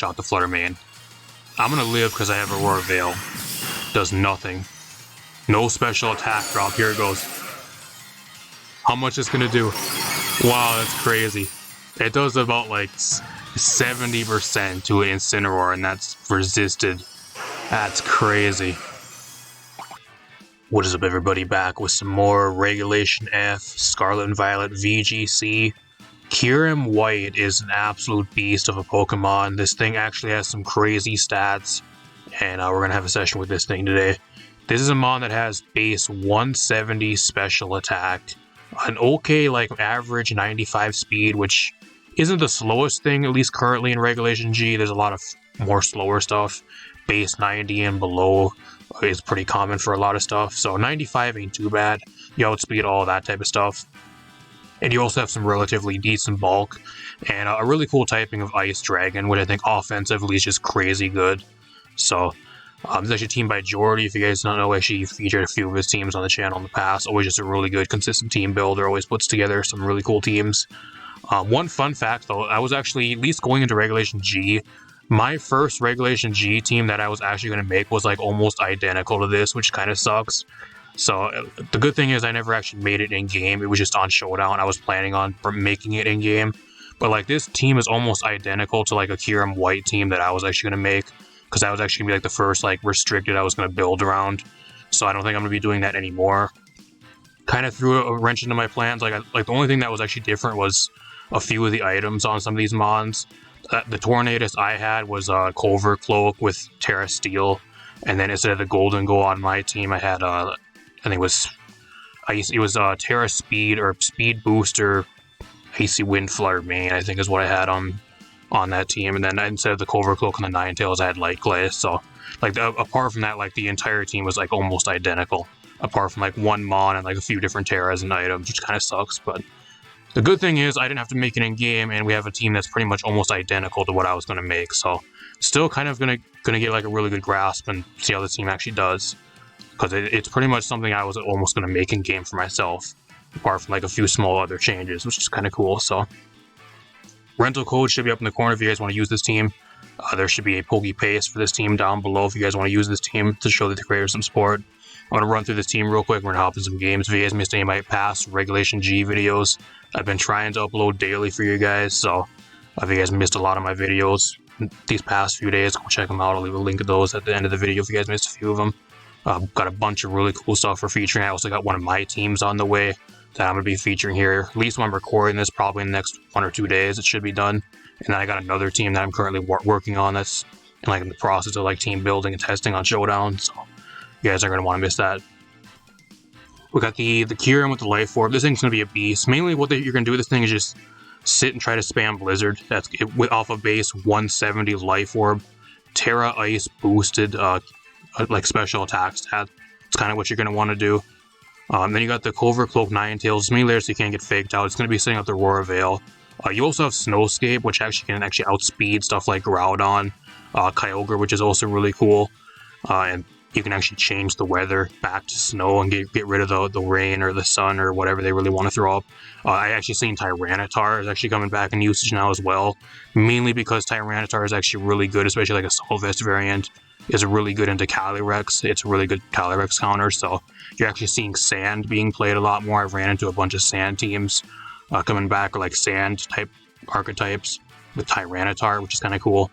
one-shot the Flutter Mane. I'm gonna live because I have Aurora Veil. Does nothing. No special attack drop. Here it goes. How much it's gonna do? Wow, that's crazy. It does about like 70% to an Incineroar, and that's resisted. That's crazy. What is up, everybody? Back with some more Regulation F, Scarlet and Violet VGC. KYUREM-WHITE is an absolute beast of a Pokemon. This thing actually has some crazy stats, and we're gonna have a session with this thing today. This is a mon that has base 170 special attack, an okay like average 95 speed, which isn't the slowest thing, at least currently in Regulation G. There's a lot of more slower stuff. Base 90 and below is pretty common for a lot of stuff, so 95 ain't too bad. You outspeed all that type of stuff. And you also have some relatively decent bulk, and a really cool typing of Ice Dragon, which I think offensively is just crazy good. So, this is actually teamed by Jordy. If you guys don't know, actually featured a few of his teams on the channel in the past. Always just a really good, consistent team builder. Always puts together some really cool teams. One fun fact, though, I was actually, at least going into Regulation G, my first Regulation G team that I was actually going to make was like almost identical to this, which kind of sucks. So the good thing is I never actually made it in game. It was just on Showdown. I was planning on making it in game, but like this team is almost identical to like a KYUREM-WHITE team that I was actually going to make, because that was actually going to be like the first like restricted I was going to build around. So I don't think I'm going to be doing that anymore. Kind of threw a wrench into my plans. Like the only thing that was actually different was a few of the items on some of these mons. The Tornadus I had was a Culver Cloak with Terra Steel, and then instead of the Golden Go on my team, I had I think it was Terra Speed or Speed Booster Icy Wind Flutter Mane, I think is what I had on that team. And then instead of the Culver Cloak and the Ninetales, I had Light Glaze. So like apart from that, like the entire team was like almost identical, apart from like one mon and like a few different Terras and items, which kind of sucks. But the good thing is I didn't have to make it in game, and we have a team that's pretty much almost identical to what I was going to make. So still kind of gonna get like a really good grasp and see how this team actually does, because it's pretty much something I was almost going to make in game for myself, apart from like a few small other changes, which is kind of cool. So rental code should be up in the corner if you guys want to use this team. There should be a pokepaste for this team down below if you guys want to use this team to show the creators some support. I'm going to run through this team real quick. We're going to hop in some games. If you guys missed any of my past Regulation G videos, I've been trying to upload daily for you guys, so if you guys missed a lot of my videos these past few days, go check them out. I'll leave a link to those at the end of the video if you guys missed a few of them. Got a bunch of really cool stuff for featuring. I also got one of my teams on the way that I'm going to be featuring here, at least when I'm recording this, probably in the next 1 or 2 days. It should be done. And then I got another team that I'm currently working on that's in the process of like team building and testing on Showdown, so you guys aren't going to want to miss that. We got the KYUREM with the Life Orb. This thing's going to be a beast. Mainly what you're going to do with this thing is just sit and try to spam Blizzard. That's it, off of base 170 Life Orb. Terra Ice boosted like special attack stat. It's kind of what you're going to want to do. Then you got the Culver Cloak Ninetales. It's mainly there so you can't get faked out. It's going to be sitting up the Aurora Veil. You also have Snowscape, which can outspeed stuff like Groudon, Kyogre, which is also really cool. And you can actually change the weather back to snow and get rid of the rain or the sun or whatever they really want to throw up. I actually seen Tyranitar is actually coming back in usage now as well, mainly because Tyranitar is actually really good, especially like a Solvest variant is really good into Calyrex. It's a really good Calyrex counter, so you're actually seeing Sand being played a lot more. I've ran into a bunch of Sand teams coming back, or like Sand type archetypes with Tyranitar, which is kind of cool.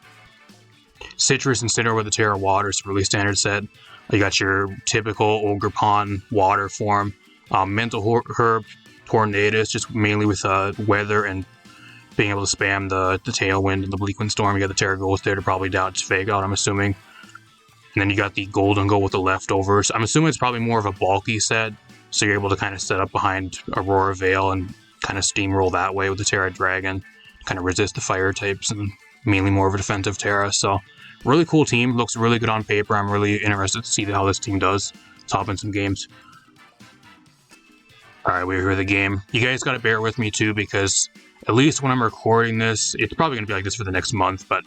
Citrus and Incineroar with the Terra Water is a really standard set. You got your typical Ogerpon water form. Mental Herb Tornadus, just mainly with weather and being able to spam the Tailwind and the Bleak Wind Storm. You got the Terra Ghost there to probably its fake out, I'm assuming. And then you got the Golden Go with the leftovers. I'm assuming it's probably more of a bulky set, so you're able to kind of set up behind Aurora Veil and kind of steamroll that way with the Terra Dragon, kind of resist the fire types, and mainly more of a defensive Terra. So really cool team, looks really good on paper. I'm really interested to see how this team does. Let's hop in some games. Alright, we're here at the game. You guys gotta bear with me too, because at least when I'm recording this, it's probably gonna be like this for the next month, but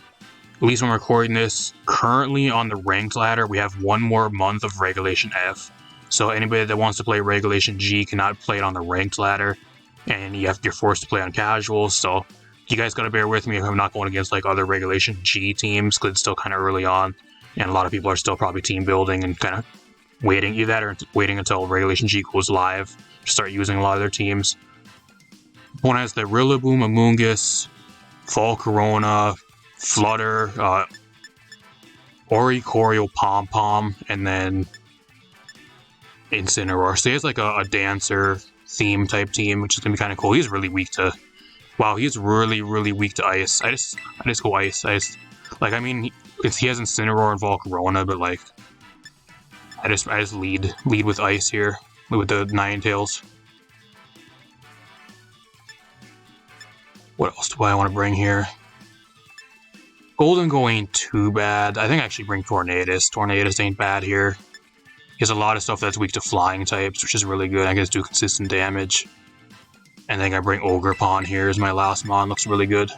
at least when I'm recording this, currently on the ranked ladder, we have one more month of Regulation F. So anybody that wants to play Regulation G cannot play it on the ranked ladder, and you're forced to play on casuals, so You guys gotta bear with me if I'm not going against like other Regulation G teams, because it's still kind of early on, and a lot of people are still probably team building and kind of waiting, either that or waiting until Regulation G goes live to start using a lot of their teams. One has the Rillaboom, Amoonguss, Volcarona, Flutter, Oricorio, Pom Pom, and then Incineroar. So he has like a dancer theme type team, which is gonna be kind of cool. He's really weak to, wow, he's really weak to ice. I just go ice. Like, I mean, he has Incineroar and Volcarona, but like, I just lead with ice here with the Ninetales. What else do I want to bring here? Golden Go ain't too bad. I think I actually bring Tornadus. Tornadus ain't bad here. He has a lot of stuff that's weak to flying types, which is really good. I guess do consistent damage. And then I bring Ogerpon here as my last mon. Looks really good.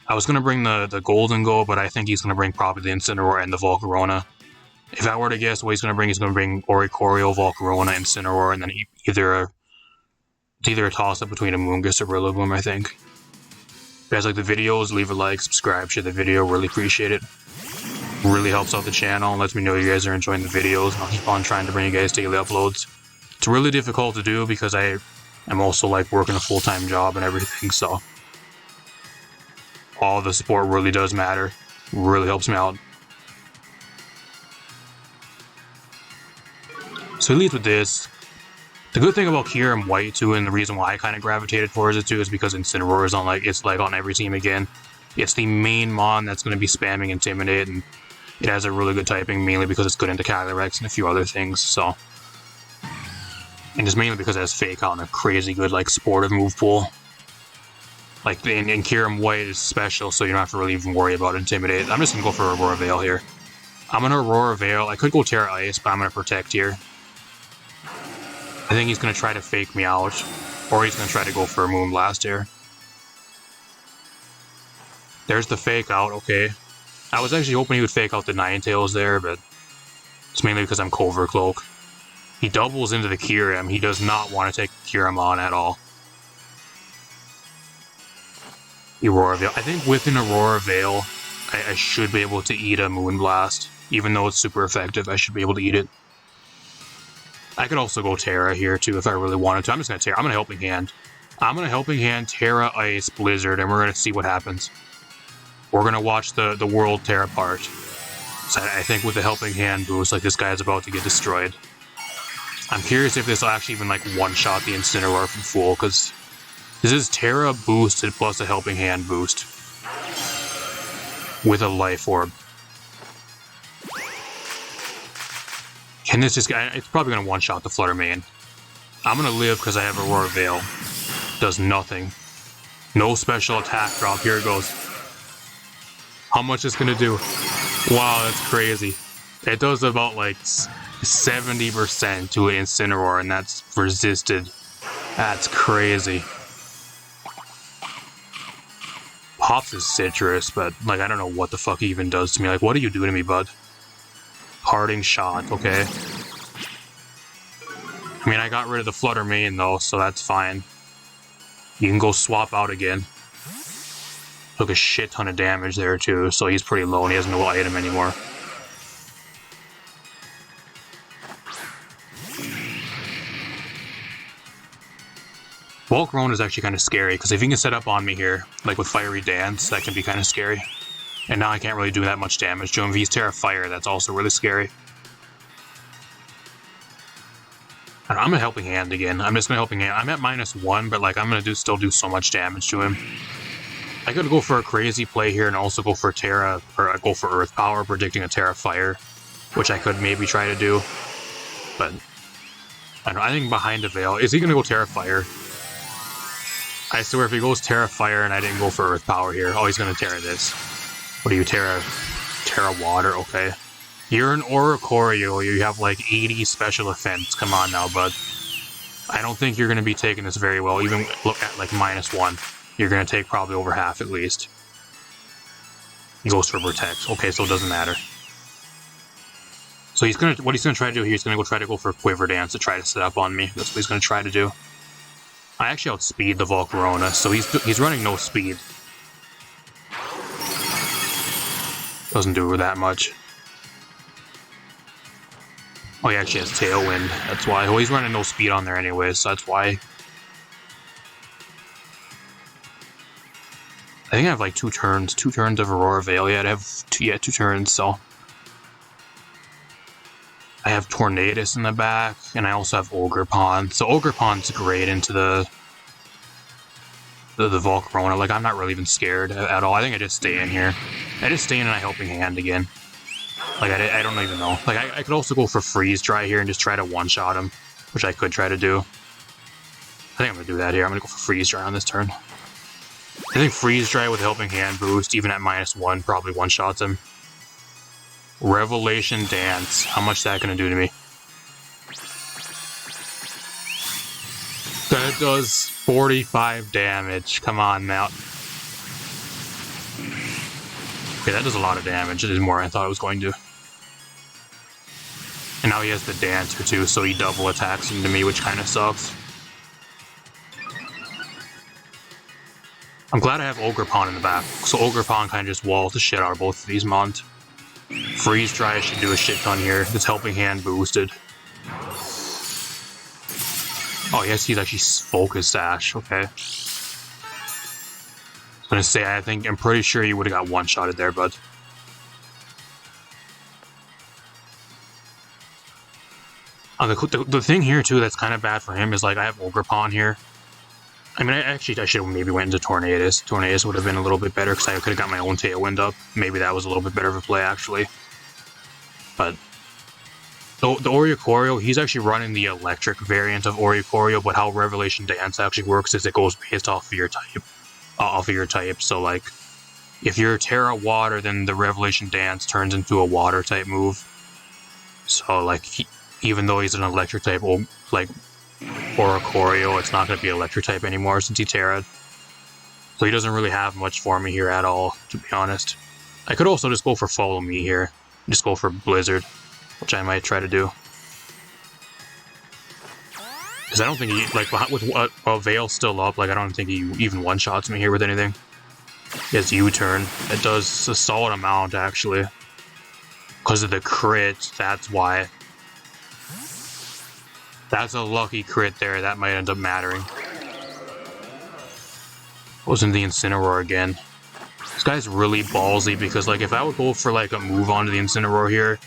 I was going to bring the Golden Go, but I think he's going to bring probably the Incineroar and the Volcarona. If I were to guess what he's going to bring Oricorio, Volcarona, Incineroar, and then it's either a toss-up between Amoonguss or Rillaboom, I think. If you guys like the videos, leave a like, subscribe, share the video, really appreciate it. Really helps out the channel and lets me know you guys are enjoying the videos, and I'll keep on trying to bring you guys daily uploads. It's really difficult to do because I am also like working a full-time job and everything, so all the support really does matter. Really helps me out. So he leads with this. The good thing about KYUREM-WHITE too, and the reason why I kind of gravitated towards it too, is because Incineroar is on every team again. It's the main mon that's going to be spamming Intimidate, and it has a really good typing, mainly because it's good into Calyrex and a few other things. So, and just mainly because it has Fake Out and a crazy good like supportive move pool. Like in KYUREM-WHITE is special, so you don't have to really even worry about Intimidate. I'm just gonna go for Aurora Veil here. I'm gonna Aurora Veil. I could go Terra Ice, but I'm gonna Protect here. I think he's going to try to fake me out, or he's going to try to go for a Moonblast here. There's the fake out, okay. I was actually hoping he would fake out the Ninetales there, but it's mainly because I'm Covert Cloak. He doubles into the Kyurem. He does not want to take Kyurem on at all. Aurora Veil. I think with an Aurora Veil, I should be able to eat a Moonblast. Even though it's super effective, I should be able to eat it. I could also go Terra here too if I really wanted to. I'm just going to Terra. I'm going to Helping Hand. I'm going to Helping Hand, Terra, Ice, Blizzard, and we're going to see what happens. We're going to watch the world tear apart. So I think with the Helping Hand boost, like, this guy is about to get destroyed. I'm curious if this will actually even like one-shot the Incineroar from full, because this is Terra boosted plus a Helping Hand boost with a Life Orb. Can this just guy? It's probably going to one-shot the Flutter Mane. I'm going to live because I have Aurora Veil. Does nothing. No special attack drop. Here it goes. How much is going to do? Wow, that's crazy. It does about like 70% to an Incineroar, and that's resisted. That's crazy. Pops is citrus, but like, I don't know what the fuck he even does to me. Like, what are you doing to me, bud? Parting Shot, okay. I mean, I got rid of the Flutter Mane though, so that's fine. You can go swap out again. Took a shit ton of damage there too, so he's pretty low and he has no item anymore. Volcarona is actually kind of scary, because if he can set up on me here, like with Fiery Dance, that can be kind of scary. And now I can't really do that much damage to him. If he's Terra Fire, that's also really scary. And I'm a Helping Hand again. I'm just gonna Helping Hand. I'm at -1, but like, I'm gonna still do so much damage to him. I could go for a crazy play here and also go for Terra, or go for Earth Power, predicting a Terra Fire, which I could maybe try to do. But I don't know, I think behind a Veil, is he gonna go Terra Fire? I swear if he goes Terra Fire and I didn't go for Earth Power here, oh, he's gonna Terra this. What are you, Terra Water? Okay. You're an Oricorio. You have like 80 special defense. Come on now, bud. I don't think you're going to be taking this very well. Even look at like -1. You're going to take probably over half at least. He goes for Protect. Okay, so it doesn't matter. So what he's gonna try to do here, he's gonna try to go for Quiver Dance to try to set up on me. That's what he's gonna try to do. I actually outspeed the Volcarona, so he's running no speed. Doesn't do that much. Oh, he actually has Tailwind, that's why. Oh, he's running no speed on there anyways, so that's why. I think I have like 2 turns. 2 turns of Aurora Veil. Yeah, I have 2 turns, so. I have Tornadus in the back, and I also have Ogerpon. So Ogerpon's great into the Volcarona. Like, I'm not really even scared at all. I think I just stay in here. I just stay in a Helping Hand again. Like, I don't even know. Like, I could also go for Freeze Dry here and just try to one-shot him, which I could try to do. I think I'm going to do that here. I'm going to go for Freeze Dry on this turn. I think Freeze Dry with Helping Hand boost, even at -1, probably one-shots him. Revelation Dance. How much is that going to do to me? That does 45 damage. Come on now. Okay, that does a lot of damage. It is more than I thought it was going to. And now he has the Dancer too, so he double attacks into me, which kind of sucks. I'm glad I have Ogerpon in the back, so Ogerpon kind of just walls the shit out of both of these mons. Freeze Dry should do a shit ton here. This Helping Hand boosted. Oh, yes, he's actually Focus Sash. Okay. I was gonna say, I'm pretty sure you would have got one-shotted there, bud. The thing here, too, that's kind of bad for him is, like, I have Ogerpon here. I mean, I should have maybe went into Tornadus. Tornadus would have been a little bit better because I could have got my own Tailwind up. Maybe that was a little bit better of a play, actually. But the Oricorio, he's actually running the electric variant of Oricorio, but how Revelation Dance actually works is it goes based off of your type. So, like, if you're Terra Water, then the Revelation Dance turns into a Water type move. So, like, even though he's an electric type, like, Oricorio, it's not going to be electric type anymore since he Terra'd. So he doesn't really have much for me here at all, to be honest. I could also just go for Follow Me here. Just go for Blizzard, which I might try to do. Because I don't think he, like, with Veil still up, like, I don't think he even one-shots me here with anything. He has U-turn. It does a solid amount, actually. Because of the crit, that's why. That's a lucky crit there. That might end up mattering. Wasn't the Incineroar again. This guy's really ballsy because, like, if I would go for, like, a move onto the Incineroar here,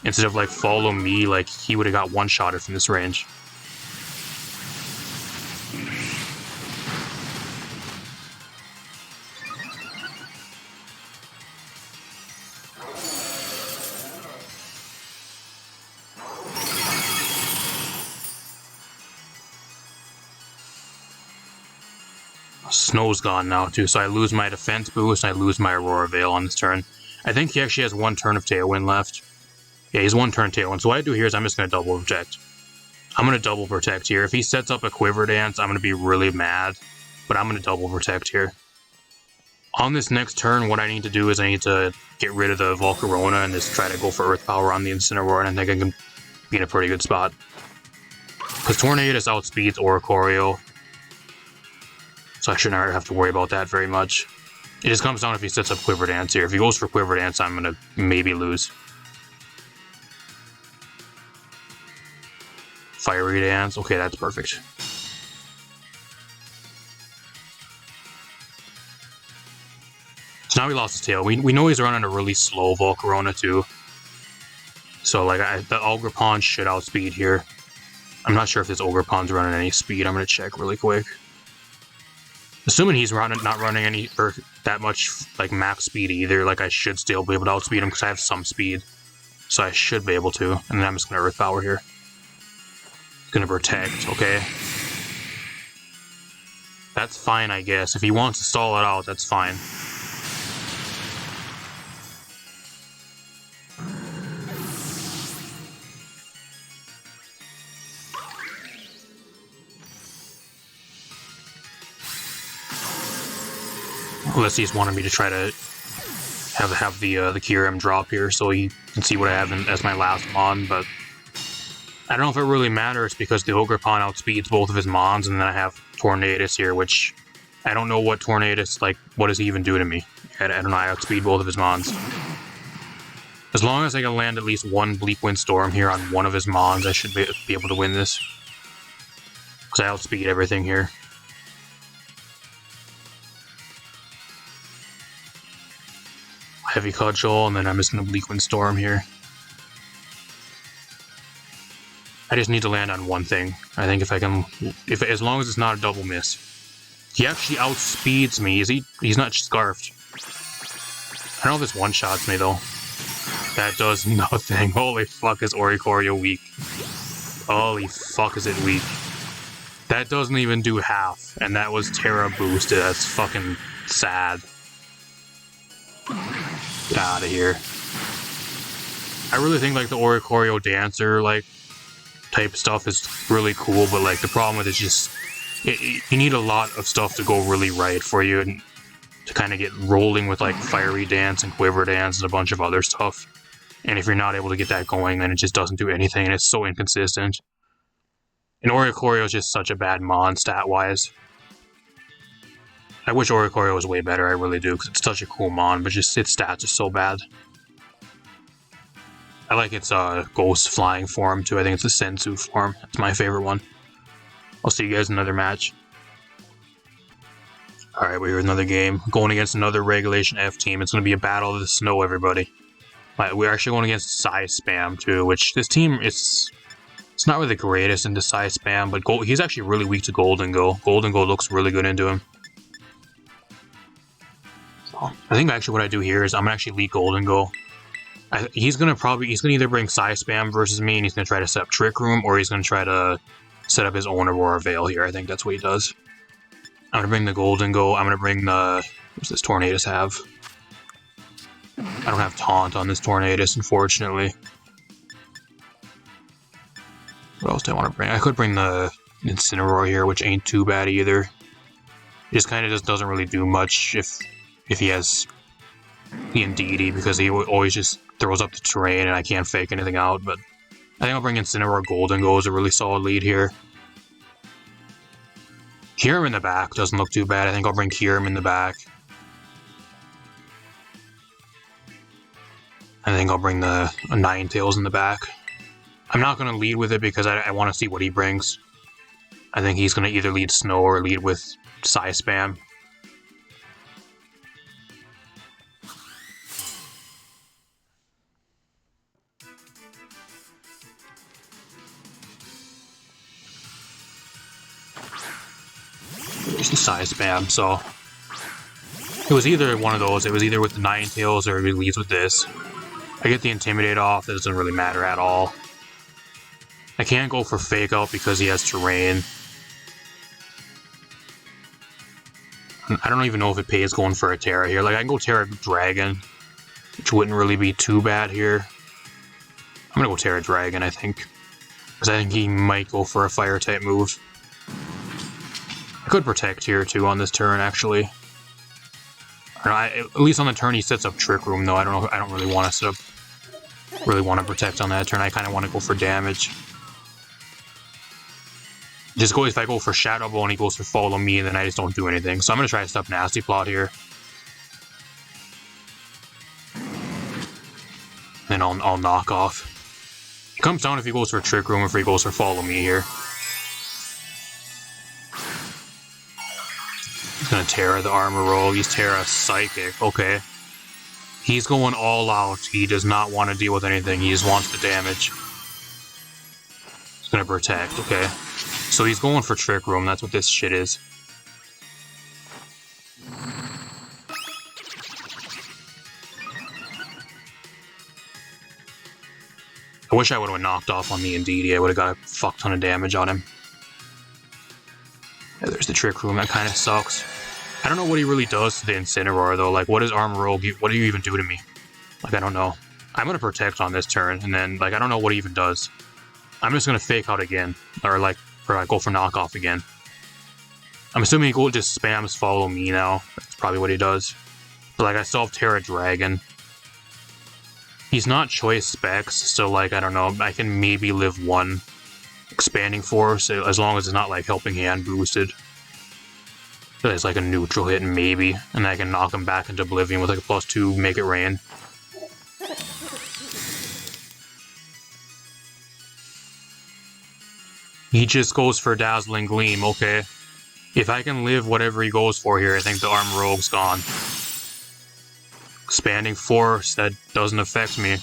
instead of, like, Follow Me, like, he would have got one-shotted from this range. Snow's gone now, too, so I lose my defense boost, and I lose my Aurora Veil on this turn. I think he actually has 1 turn of Tailwind left. Yeah, he's 1 turn Tailwind, so what I do here is I'm just going to double protect. I'm going to double protect here. If he sets up a Quiver Dance, I'm going to be really mad, but I'm going to double protect here. On this next turn, what I need to do is I need to get rid of the Volcarona and just try to go for Earth Power on the Incineroar, and I think I can be in a pretty good spot. Because Tornadus outspeeds Oricorio, so I shouldn't have to worry about that very much. It just comes down if he sets up Quiver Dance here. If he goes for Quiver Dance, I'm going to maybe lose. Fiery Dance. Okay, that's perfect. So now he lost his tail. We know he's running a really slow Volcarona too. So, like, the Ogerpon should outspeed here. I'm not sure if this Ogerpon's running any speed. I'm going to check really quick. Assuming he's not running any or that much, like, max speed either, like, I should still be able to outspeed him because I have some speed. So I should be able to. And then I'm just going to Earth Power here. Going to protect, okay. That's fine, I guess. If he wants to stall it out, that's fine. Unless he's wanted me to try to have the KYUREM drop here so he can see what I have as my last mon, but I don't know if it really matters because the Ogerpon outspeeds both of his mons, and then I have Tornadus here, which I don't know what Tornadus, like, what does he even do to me? I don't know, I outspeed both of his mons. As long as I can land at least one Bleak Wind Storm here on one of his mons, I should be able to win this. Because I outspeed everything here. Heavy Cudgel, and then I'm just going to Bleak Wind Storm here. I just need to land on one thing. I think if I can, as long as it's not a double miss. He actually outspeeds me. He's not scarfed. I don't know if this one-shots me though. That does nothing. Holy fuck, is Oricorio weak. Holy fuck, is it weak. That doesn't even do half, and that was Terra boosted. That's fucking sad. Get out of here. I really think like the Oricorio Dancer like type stuff is really cool, but like the problem with it is just you need a lot of stuff to go really right for you and to kind of get rolling with like Fiery Dance and Quiver Dance and a bunch of other stuff. And if you're not able to get that going, then it just doesn't do anything, and it's so inconsistent. And Oricorio is just such a bad mon stat-wise. I wish Oricorio was way better, I really do, because it's such a cool mon, but just its stats are so bad. I like its Ghost Flying form too. I think it's a Sensu form. It's my favorite one. I'll see you guys in another match. Alright, we're here with another game. Going against another Regulation F team. It's going to be a battle of the snow, everybody. We're actually going against Size Spam too, which this team, it's not really the greatest into Size Spam, but he's actually really weak to Golden Go. Golden Go looks really good into him. So, I think actually what I do here is I'm going to actually lead Golden Go. He's gonna either bring Size Spam versus me, and he's gonna try to set up Trick Room, or he's gonna try to set up his own Aurora Veil here. I think that's what he does. I'm gonna bring the Golden Go. I'm gonna bring the... What's this Tornadus have? I don't have Taunt on this Tornadus, unfortunately. What else do I want to bring? I could bring the Incineroar here, which ain't too bad either. He just kind of just doesn't really do much if he has the Indeedee, because he always just throws up the terrain and I can't fake anything out, but I think I'll bring Incineroar. Golden Go is a really solid lead here. Kyurem in the back doesn't look too bad. I think I'll bring Kyurem in the back. I think I'll bring the Ninetales in the back. I'm not going to lead with it because I want to see what he brings. I think he's going to either lead Snow or lead with Size Spam. There's the Size Spam, so it was either one of those. It was either with the Ninetales or he leads with this. I get the Intimidate off. It doesn't really matter at all. I can't go for Fake Out because he has terrain. I don't even know if it pays going for a Terra here. Like, I can go Terra Dragon, which wouldn't really be too bad here. I'm gonna go Terra Dragon, I think. Because I think he might go for a Fire-type move. I could Protect here, too, on this turn, actually. At least on the turn he sets up Trick Room, though. I don't know. I don't really want to set up... Really want to Protect on that turn. I kind of want to go for damage. If I go for Shadow Ball and he goes for Follow Me, then I just don't do anything. So I'm going to try to stop Nasty Plot here. Then I'll knock off. It comes down if he goes for Trick Room or if he goes for Follow Me here. He's going to Terra the Armor Roll. He's Terra Psychic. Okay. He's going all out. He does not want to deal with anything. He just wants the damage. He's going to Protect. Okay. So he's going for Trick Room. That's what this shit is. I wish I would have knocked off on the Indeedee. I would have got a fuck ton of damage on him. Yeah, there's the Trick Room. That kind of sucks. I don't know what he really does to the Incineroar, though. Like, what does Armor Roll give? What do you even do to me? Like, I don't know. I'm going to Protect on this turn, and then, like, I don't know what he even does. I'm just going to Fake Out again. Or go for Knockoff again. I'm assuming he just spams Follow Me now. That's probably what he does. But, like, I still have Terra Dragon. He's not Choice Specs, so, like, I don't know. I can maybe live one Expanding Force, as long as it's not, like, Helping Hand boosted. So it's like a neutral hit maybe, and I can knock him back into oblivion with like a +2, make it rain. He just goes for Dazzling Gleam, okay. If I can live whatever he goes for here, I think the Armor Rogue's gone. Expanding Force, that doesn't affect me.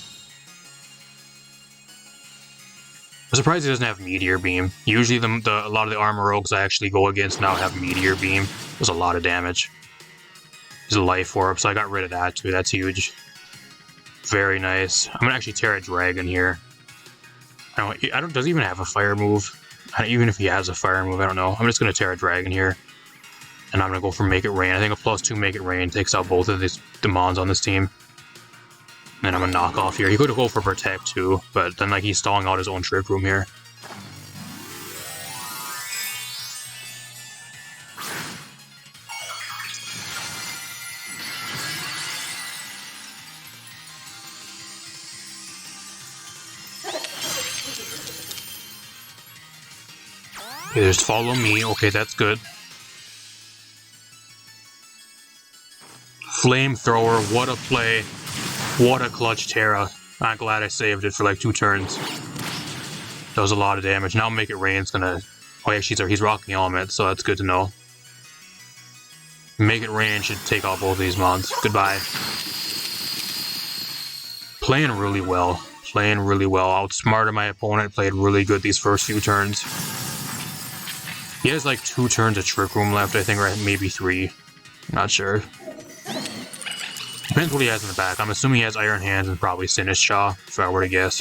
I'm surprised he doesn't have Meteor Beam. Usually a lot of the Armor Rogues I actually go against now have Meteor Beam. Does a lot of damage. He's a Life Orb, so I got rid of that too. That's huge. Very nice. I'm gonna actually Terra Dragon here. Does he even have a fire move? Even if he has a fire move, I don't know. I'm just gonna Terra Dragon here. And I'm gonna go for Make It Rain. I think a +2 Make It Rain takes out both of these Demons on this team. And then I'm gonna knock off here. He could go for Protect too, but then like he's stalling out his own Trick Room here. Okay, there's Follow Me. Okay, that's good. Flamethrower, what a play. What a clutch Terra. I'm glad I saved it for like 2 turns. That was a lot of damage. Now Make It Rain's gonna... Oh yeah, he's rocking Element, so that's good to know. Make It Rain should take out both of these mons. Goodbye. Playing really well. Playing really well. Outsmarted my opponent. Played really good these first few turns. He has like 2 turns of Trick Room left, I think, or maybe 3. Not sure. Depends what he has in the back. I'm assuming he has Iron Hands and probably Sinistcha, if I were to guess.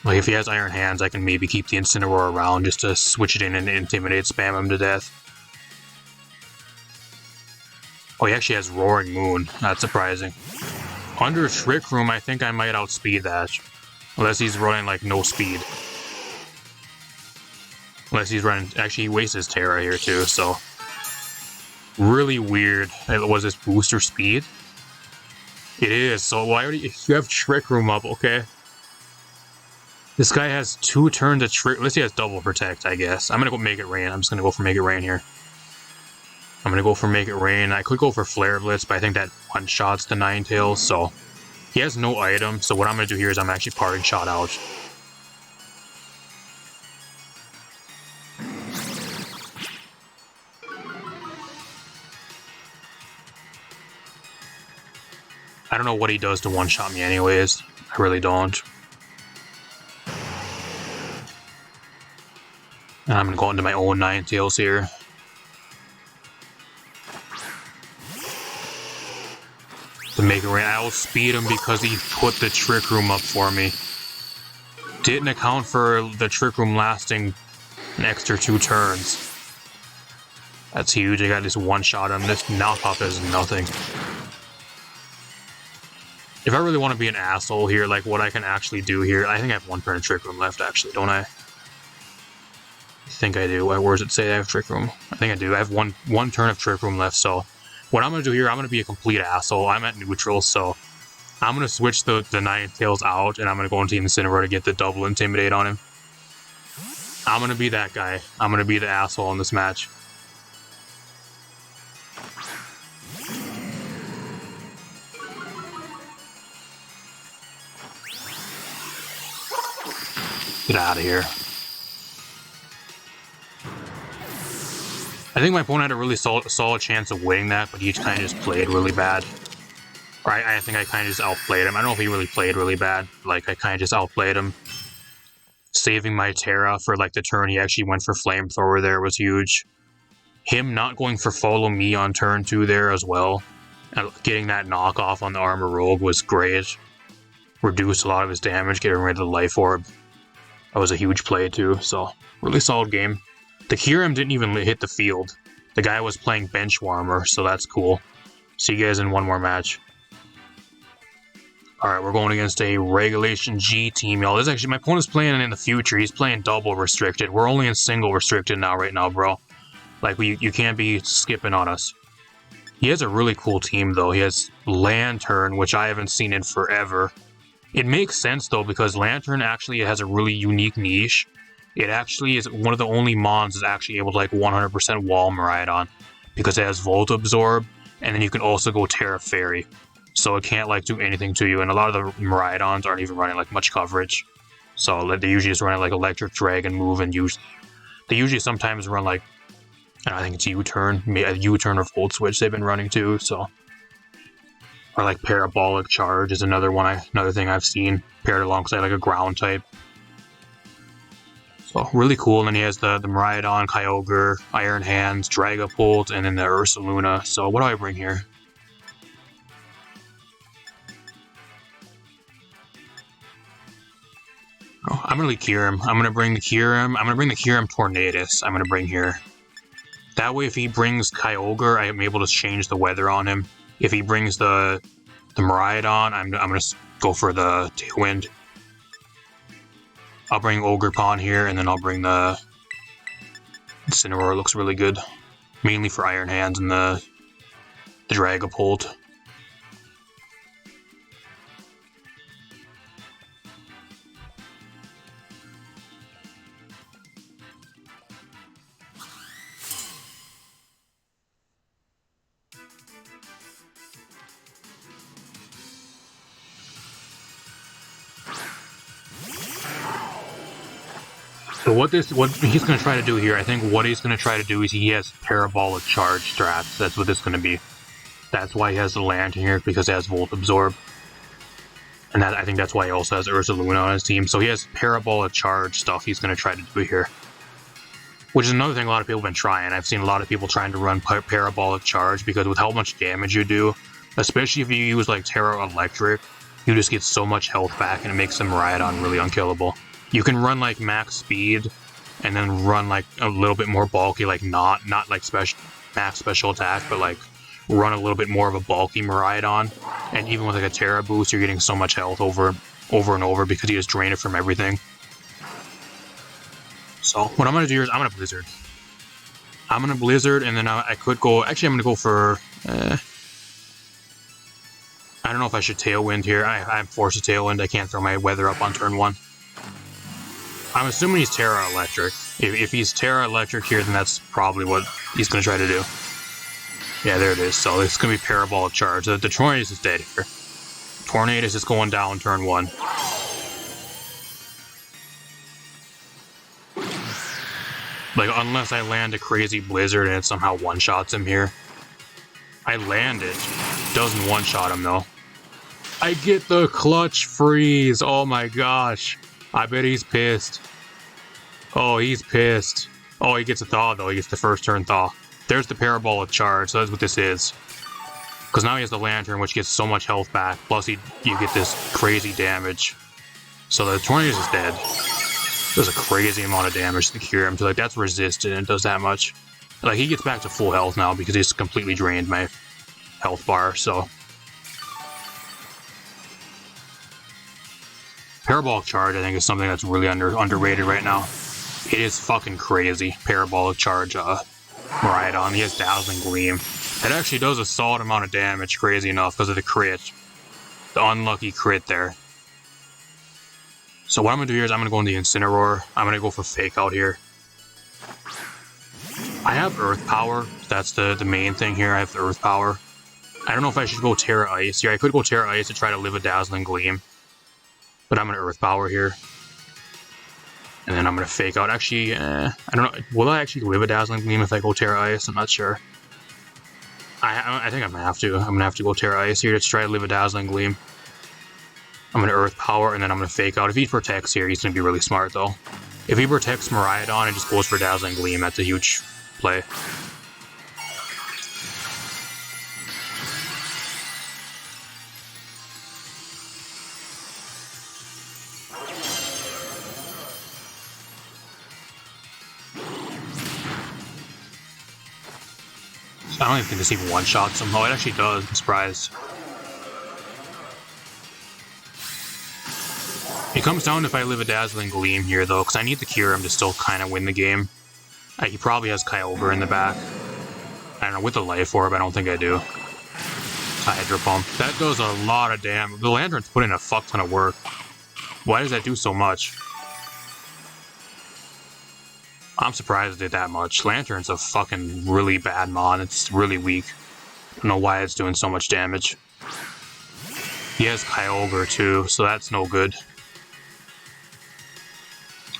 Like, if he has Iron Hands, I can maybe keep the Incineroar around just to switch it in and Intimidate, spam him to death. Oh, he actually has Roaring Moon. That's surprising. Under Trick Room, I think I might outspeed that. Unless he's running, like, no speed. Unless he's running... Actually, he wastes his Terra here, too, so... Really weird. Was this booster speed? It is, so why already... If you have Trick Room up, okay. This guy has 2 turns of Trick... Unless he has Double Protect, I guess. I'm gonna go Make It Rain. I'm just gonna go for Make It Rain here. I'm gonna go for Make It Rain. I could go for Flare Blitz, but I think that one-shots the Ninetales, so... He has no item, so what I'm gonna do here is I'm actually Parting Shot out. I don't know what he does to one-shot me anyways. I really don't. And I'm gonna go into my own Ninetales here. To Make It Rain. I will speed him because he put the Trick Room up for me. Didn't account for the Trick Room lasting an extra 2 turns. That's huge. I got this one-shot on this. Knockoff is nothing. If I really want to be an asshole here, like what I can actually do here, I think I have 1 turn of Trick Room left, actually, don't I? I think I do. Where does it say I have Trick Room? I think I do. I have one turn of Trick Room left, so... What I'm going to do here, I'm going to be a complete asshole. I'm at neutral, so... I'm going to switch the Ninetales out, and I'm going to go into Incineroar to get the double Intimidate on him. I'm going to be that guy. I'm going to be the asshole in this match. Get out of here. I think my opponent had a really solid chance of winning that, but he kind of just played really bad. Or I think I kind of just outplayed him. I don't know if he really played really bad. Like, I kind of just outplayed him. Saving my Terra for, like, the turn he actually went for Flamethrower there was huge. Him not going for Follow Me on turn 2 there as well. And getting that knockoff on the Armor Rogue was great. Reduced a lot of his damage, getting rid of the Life Orb. That was a huge play too, so really solid game. The KYUREM didn't even hit the field. The guy was playing Bench Warmer, so that's cool. See you guys in one more match. Alright, we're going against a Regulation G team, y'all. This is actually, my opponent's playing in the future. He's playing double restricted. We're only in single restricted now, right now, bro. Like, you can't be skipping on us. He has a really cool team, though. He has Lantern, which I haven't seen in forever. It makes sense though, because Lantern actually has a really unique niche. It actually is one of the only mons that's actually able to like 100% wall Miraidon, because it has Volt Absorb, and then you can also go Terra Fairy. So it can't like do anything to you, and a lot of the Miraidons aren't even running like much coverage. So they usually just run like Electric Dragon move, and they usually sometimes run like, I think it's U-Turn, U-Turn or Volt Switch they've been running too, so. Or like Parabolic Charge is another thing I've seen paired alongside like a ground type. So really cool. And then he has the Miraidon, Kyogre, Iron Hands, Dragapult, and then the Ursaluna. So what do I bring here? Oh, I'm gonna leave Kyurem. I'm gonna bring the Kyurem. I'm gonna bring the Kyurem Tornadus. I'm gonna bring here. That way, if he brings Kyogre, I am able to change the weather on him. If he brings the Miraidon, I'm gonna go for the Tailwind. I'll bring Ogerpon here, and then I'll bring the Incineroar. Looks really good, mainly for Iron Hands and the Dragapult. So what he's going to try to do here, I think what he's going to try to do is he has Parabolic Charge strats. That's what this is going to be. That's why he has the Lantern here, because it has Volt Absorb. And I think that's why he also has Ursaluna on his team. So he has Parabolic Charge stuff he's going to try to do here. Which is another thing a lot of people have been trying. I've seen a lot of people trying to run Parabolic Charge, because with how much damage you do, especially if you use like Terra Electric, you just get so much health back, and it makes the Miraidon really unkillable. You can run like max speed, and then run like a little bit more bulky, like not like max special attack, but like run a little bit more of a bulky Miraidon. And even with like a Terra boost, you're getting so much health over and over, because you just drain it from everything. So what I'm gonna do is I'm gonna Blizzard. And then I could go. Actually, I'm gonna go for. I don't know if I should Tailwind here. I'm forced to Tailwind. I can't throw my weather up on turn 1. I'm assuming he's Terra Electric. If he's Terra Electric here, then that's probably what he's going to try to do. Yeah, there it is. So it's going to be Parabolic Charge. The Tornadus is dead here. Tornadus is going down turn 1. Like, unless I land a crazy Blizzard and it somehow one-shots him here. I land it. Doesn't one-shot him, though. I get the Clutch Freeze! Oh my gosh. I bet he's pissed. Oh, he's pissed. Oh, he gets a Thaw, though. He gets the first turn Thaw. There's the Parabolic Charge, so that's what this is. Because now he has the Lantern, which gets so much health back. Plus, you get this crazy damage. So the Tornadus is dead. Does a crazy amount of damage to cure him. So, like, that's resisted and it does that much. Like, he gets back to full health now because he's completely drained my health bar, so... Parabolic Charge, I think, is something that's really underrated right now. It is fucking crazy. Parabolic Charge, Miraidon. He has Dazzling Gleam. It actually does a solid amount of damage, crazy enough, because of the crit. The unlucky crit there. So what I'm going to do here is I'm going to go into the Incineroar. I'm going to go for Fake Out here. I have Earth Power. That's the main thing here. I have the Earth Power. I don't know if I should go Terra Ice here. I could go Terra Ice to try to live a Dazzling Gleam. But I'm going to Earth Power here. And then I'm going to Fake Out. Actually, I don't know. Will I actually live a Dazzling Gleam if I go Terra Ice? I'm not sure. I think I'm going to have to. I'm going to have to go Terra Ice here to try to live a Dazzling Gleam. I'm going to Earth Power, and then I'm going to Fake Out. If he protects here, he's going to be really smart, though. If he protects Miraidon and just goes for Dazzling Gleam, that's a huge play. I don't even think this even one-shots him. Oh, it actually does. I'm surprised. It comes down if I live a Dazzling Gleam here, though, because I need the Kyurem to still kind of win the game. He probably has Kyogre in the back. I don't know, with the Life Orb, I don't think I do. Hydro Pump. That does a lot of damage. The Lantern's put in a fuck ton of work. Why does that do so much? I'm surprised it did that much. Lantern's a fucking really bad mon. It's really weak. I don't know why it's doing so much damage. He has Kyogre too, so that's no good.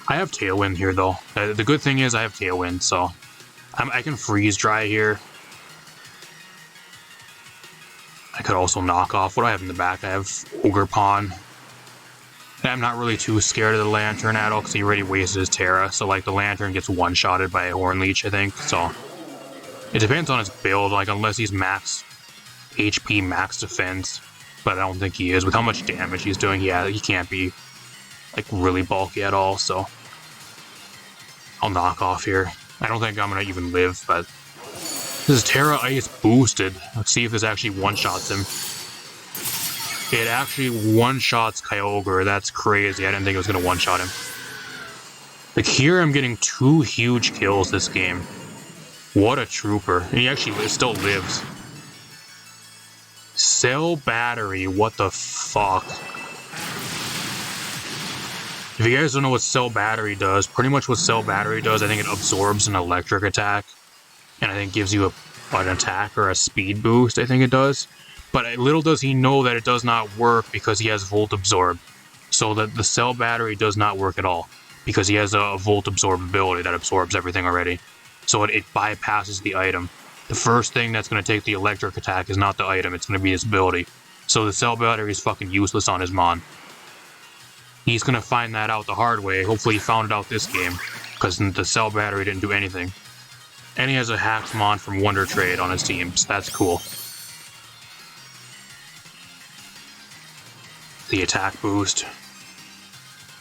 I have Tailwind here though. The good thing is I have Tailwind, so I can Freeze Dry here. I could also knock off. What do I have in the back? I have Ogerpon. And I'm not really too scared of the Lantern at all because he already wasted his Terra. So like the Lantern gets one-shotted by a Hornleech, I think. So it depends on his build, like unless he's max HP, max defense. But I don't think he is. With how much damage he's doing, yeah, he can't be like really bulky at all. So I'll knock off here. I don't think I'm gonna even live, but this is Terra Ice boosted. Let's see if this actually one-shots him. It actually one-shots Kyogre. That's crazy. I didn't think it was going to one-shot him. The Kyurem getting 2 huge kills this game. What a trooper. And he actually still lives. Cell Battery. What the fuck? If you guys don't know what Cell Battery does, pretty much what Cell Battery does, I think it absorbs an electric attack. And I think gives you an attack or a speed boost, I think it does. But little does he know that it does not work because he has Volt Absorb. So that the Cell Battery does not work at all. Because he has a Volt Absorb ability that absorbs everything already. So it bypasses the item. The first thing that's going to take the electric attack is not the item, it's going to be his ability. So the Cell Battery is fucking useless on his Mon. He's going to find that out the hard way. Hopefully he found it out this game. Because the Cell Battery didn't do anything. And he has a hacked Mon from Wonder Trade on his team, so that's cool. The attack boost.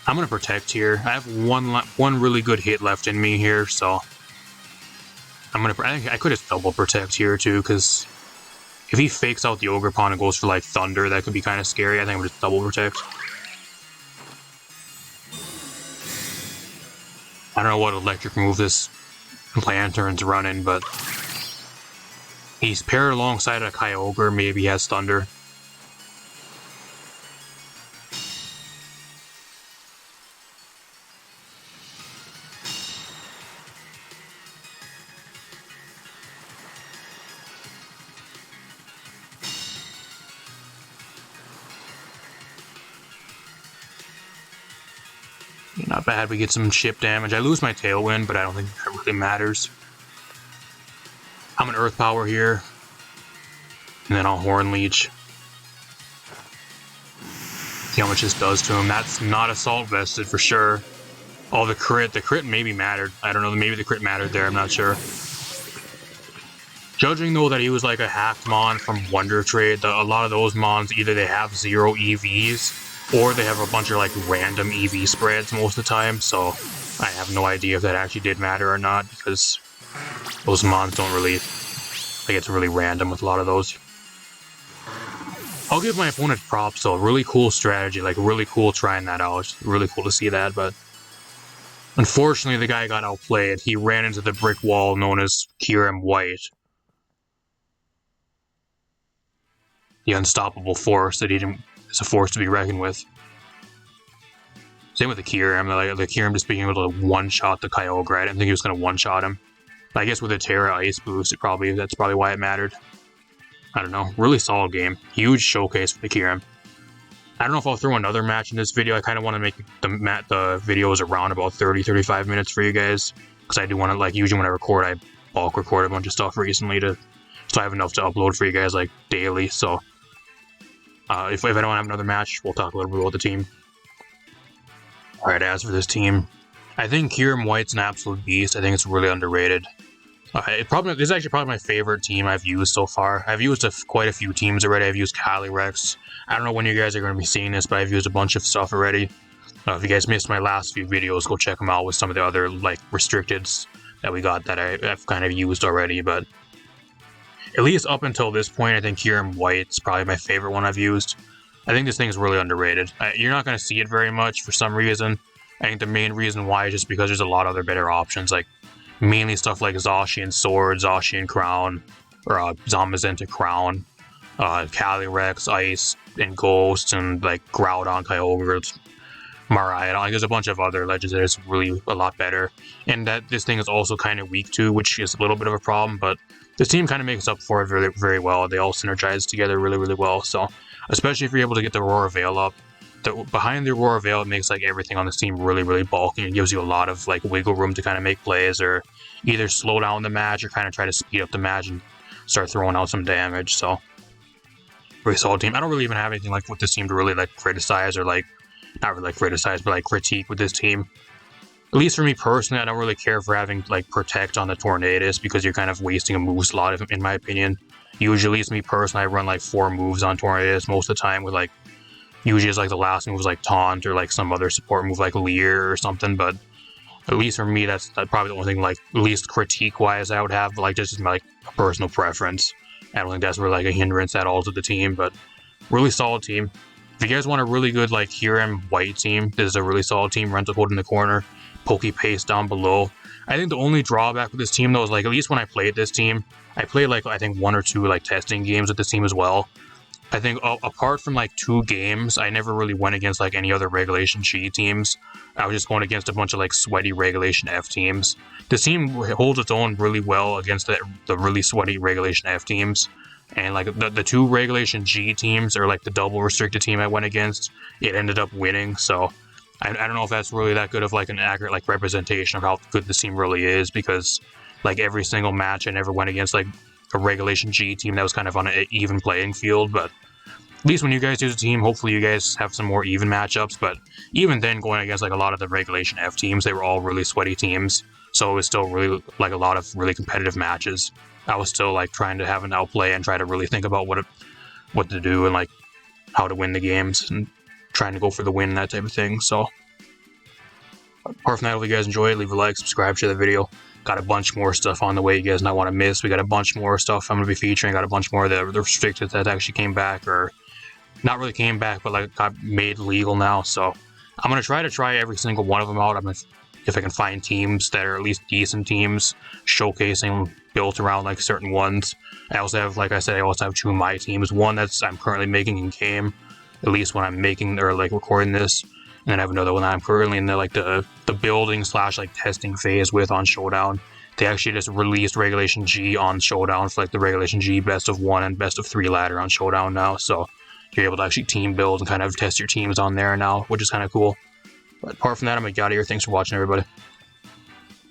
I'm gonna protect here. I have one really good hit left in me here, so I could just double protect here too, because if he fakes out the Ogerpon and goes for like Thunder, that could be kind of scary. I think I'm gonna just double protect. I don't know what electric move this Lantern's running, but he's paired alongside a Kyogre. Maybe he has Thunder. Not bad, we get some chip damage. I lose my Tailwind, but I don't think that really matters. I'm an Earth Power here. And then I'll Horn Leech. See how much this does to him. That's not Assault Vested for sure. Oh, the crit maybe mattered. I don't know, maybe the crit mattered there, I'm not sure. Judging though that he was like a hacked Mon from Wonder Trade, a lot of those Mons, either they have 0 EVs, or they have a bunch of like random EV spreads most of the time, so I have no idea if that actually did matter or not, because those Mons don't really, like it's really random with a lot of those. I'll give my opponent props though, really cool strategy, like really cool trying that out, really cool to see that, but unfortunately the guy got outplayed. He ran into the brick wall known as KYUREM-WHITE. The unstoppable force that he didn't. It's a force to be reckoned with. Same with the Kyurem. Like, the Kyurem just being able to one-shot the Kyogre. I didn't think he was going to one-shot him. But I guess with the Terra Ice boost, that's probably why it mattered. I don't know. Really solid game. Huge showcase for the Kyurem. I don't know if I'll throw another match in this video. I kind of want to make the videos around about 30-35 minutes for you guys. Because I do want to, like, usually when I record, I bulk record a bunch of stuff recently so I have enough to upload for you guys, like, daily. So if I don't have another match, we'll talk a little bit about the team. Alright, as for this team, I think KYUREM-WHITE's an absolute beast. I think it's really underrated. This is actually probably my favorite team I've used so far. I've used quite a few teams already. I've used Calyrex. I don't know when you guys are going to be seeing this, but I've used a bunch of stuff already. If you guys missed my last few videos, go check them out with some of the other like restricteds that we got that I've kind of used already, but at least up until this point, I think KYUREM-WHITE's probably my favorite one I've used. I think this thing's really underrated. You're not going to see it very much for some reason. I think the main reason why is just because there's a lot of other better options, like mainly stuff like Zacian Sword, Zacian Crown, or Zamazenta Crown. Calyrex, Ice, and Ghost, and like Groudon, Kyogre, Mariah. Like, there's a bunch of other legends that is really a lot better, and that this thing is also kind of weak too, which is a little bit of a problem. But this team kind of makes up for it very, very well. They all synergize together really, really well. So, especially if you're able to get the Aurora Veil up, behind the Aurora Veil, it makes like everything on this team really, really bulky. It gives you a lot of like wiggle room to kind of make plays or either slow down the match or kind of try to speed up the match and start throwing out some damage. So, very solid team. I don't really even have anything like with this team to really like criticize or like, not really like criticize, but like critique with this team. At least for me personally, I don't really care for having like Protect on the Tornadus because you're kind of wasting a move slot, in my opinion. Usually, at least me personally, I run like 4 moves on Tornadus most of the time with like, usually it's like the last move is like Taunt or like some other support move like Leer or something, but at least for me, that's probably the only thing like, at least critique-wise I would have, but like just as my like, personal preference. I don't think that's really like a hindrance at all to the team, but really solid team. If you guys want a really good like KYUREM-WHITE team, this is a really solid team. Rental code in the corner, pokepaste down below. I think the only drawback with this team though is like, at least when I played this team, I played like I think 1 or 2 like testing games with this team as well. I think apart from like 2 games, I never really went against like any other Regulation G teams. I was just going against a bunch of like sweaty Regulation F teams. This team holds its own really well against the really sweaty Regulation F teams. And like the 2 Regulation G teams, or like the double restricted team I went against, it ended up winning. So I don't know if that's really that good of like an accurate like representation of how good this team really is, because like every single match I never went against like a Regulation G team that was kind of on an even playing field. But at least when you guys use a team, hopefully you guys have some more even matchups. But even then, going against like a lot of the Regulation F teams, they were all really sweaty teams, so it was still really like a lot of really competitive matches. I was still like trying to have an outplay and try to really think about what to do and like how to win the games and trying to go for the win, that type of thing. So apart from that, if you guys enjoy it, leave a like, subscribe, share the video. Got a bunch more stuff on the way you guys not want to miss. We got a bunch more stuff I'm going to be featuring. Got a bunch more of the restricted that actually came back, or not really came back, but like got made legal now. So I'm going to try every single one of them out. I'm going to, if I can find teams that are at least decent teams, showcasing built around like certain ones. I also have, like I said, I also have 2 of my teams. One that's I'm currently making in game, at least when I'm making or like recording this. And then I have another one that I'm currently in the building / like testing phase with on Showdown. They actually just released Regulation G on Showdown for like the Regulation G best of 1 and best of 3 ladder on Showdown now. So you're able to actually team build and kind of test your teams on there now, which is kind of cool. But apart from that, I'm gonna get out of here. Thanks for watching, everybody.